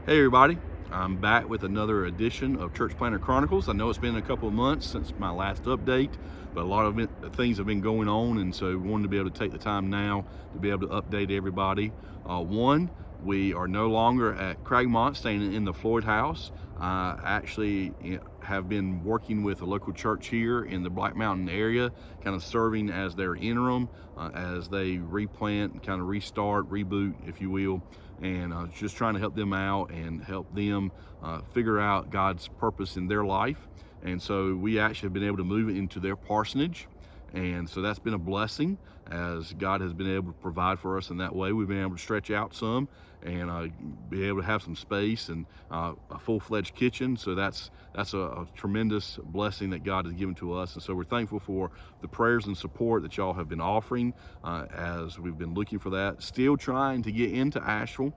Hey everybody, I'm back with another edition of Church Planter Chronicles. I know it's been a couple of months since my last update, but a lot of things have been going on, and so we wanted to be able to take the time now to be able to update everybody. One, we are no longer at Cragmont staying in the Floyd House. I actually have been working with a local church here in the Black Mountain area, kind of serving as their interim as they replant, kind of restart, reboot, if you will, and just trying to help them out and help them figure out God's purpose in their life. And so we actually have been able to move it into their parsonage. And so that's been a blessing as God has been able to provide for us in that way. We've been able to stretch out some and be able to have some space and a full-fledged kitchen. So that's a tremendous blessing that God has given to us. And so we're thankful for the prayers and support that y'all have been offering as we've been looking for that. Still trying to get into Asheville.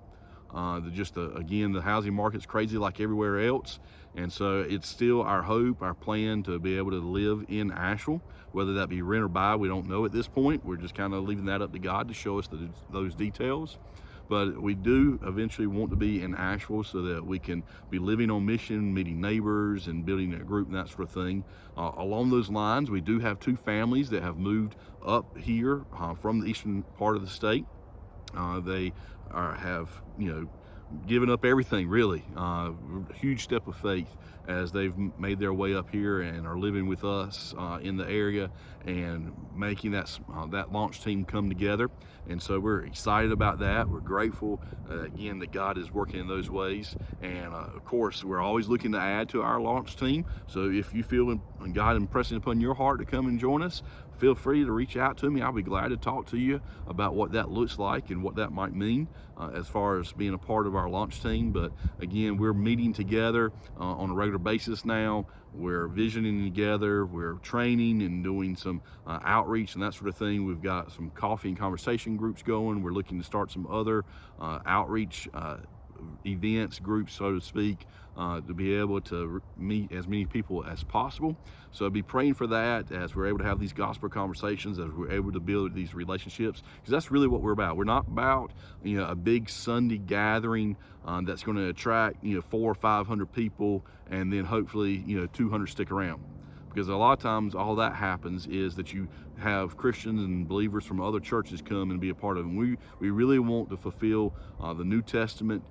Again, the housing market's crazy like everywhere else. And so it's still our hope, our plan to be able to live in Asheville, whether that be rent or buy, we don't know at this point. We're just kind of leaving that up to God to show us those details. But we do eventually want to be in Asheville so that we can be living on mission, meeting neighbors and building a group and that sort of thing. Along those lines, we do have two families that have moved up here from the eastern part of the state. Have given up everything really. Huge step of faith as they've made their way up here and are living with us in the area and making that launch team come together. And so we're excited about that. We're grateful again that God is working in those ways. And of course, we're always looking to add to our launch team. So if you feel God impressing upon your heart to come and join us, feel free to reach out to me. I'll be glad to talk to you about what that looks like and what that might mean as far as being a part of our launch team. But again, we're meeting together on a regular basis now. We're visioning together, we're training and doing some outreach and that sort of thing. We've got some coffee and conversation groups going. We're looking to start some other outreach events, groups, so to speak, to be able to meet as many people as possible. So I'll be praying for that as we're able to have these gospel conversations, as we're able to build these relationships, because that's really what we're about. We're not about a big Sunday gathering that's going to attract 400 or 500 people and then hopefully 200 stick around. Because a lot of times all that happens is that you have Christians and believers from other churches come and be a part of it. We really want to fulfill the New Testament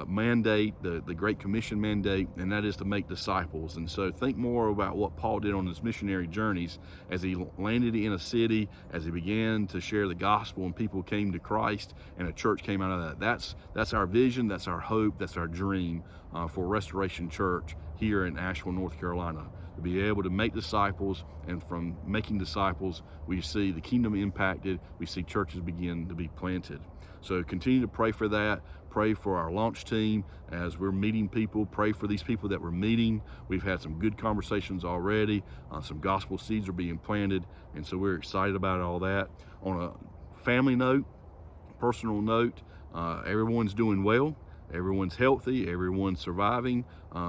mandate, the Great Commission mandate, and that is to make disciples. And so think more about what Paul did on his missionary journeys as he landed in a city, as he began to share the gospel and people came to Christ and a church came out of that. That's our vision, that's our hope, that's our dream for Restoration Church here in Asheville, North Carolina. To be able to make disciples, and from making disciples, we see the kingdom impacted, we see churches begin to be planted. So continue to pray for that. Pray for our launch team as we're meeting people. Pray for these people that we're meeting. We've had some good conversations already. Some gospel seeds are being planted, and so we're excited about all that. On a family note, personal note, everyone's doing well. Everyone's healthy, everyone's surviving.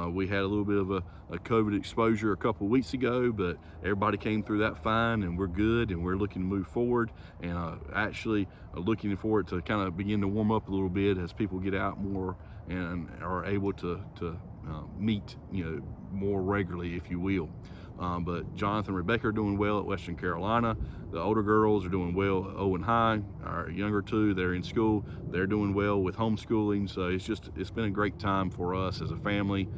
We had a little bit of a COVID exposure a couple of weeks ago, but everybody came through that fine, and we're good, and we're looking to move forward, and actually looking for it to kind of begin to warm up a little bit as people get out more and are able to meet more regularly, if you will. But Jonathan and Rebecca are doing well at Western Carolina. The older girls are doing well at Owen High. Our younger two, they're in school. They're doing well with homeschooling. So it's been a great time for us as a family.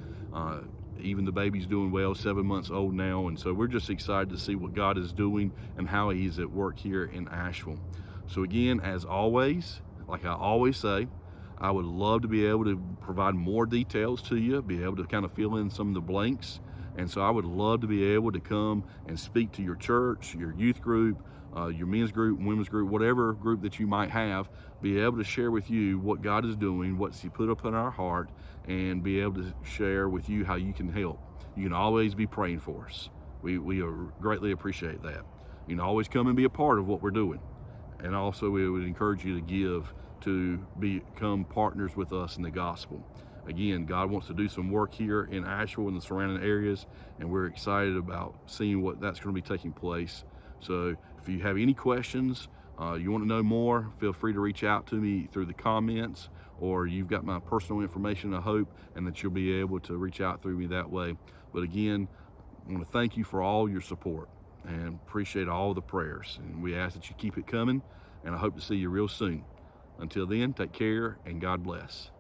Even the baby's doing well, 7 months old now. And so we're just excited to see what God is doing and how he's at work here in Asheville. So again, as always, like I always say, I would love to be able to provide more details to you, be able to kind of fill in some of the blanks. And so I would love to be able to come and speak to your church, your youth group, your men's group, women's group, whatever group that you might have, be able to share with you what God is doing, what's he put up in our heart, and be able to share with you how you can help. You can always be praying for us. We greatly appreciate that. You can always come and be a part of what we're doing. And also we would encourage you to give to become partners with us in the gospel. Again, God wants to do some work here in Asheville and the surrounding areas, and we're excited about seeing what that's going to be taking place. So if you have any questions, you want to know more, feel free to reach out to me through the comments or you've got my personal information, I hope, and that you'll be able to reach out through me that way. But again, I want to thank you for all your support and appreciate all the prayers. And we ask that you keep it coming, and I hope to see you real soon. Until then, take care and God bless.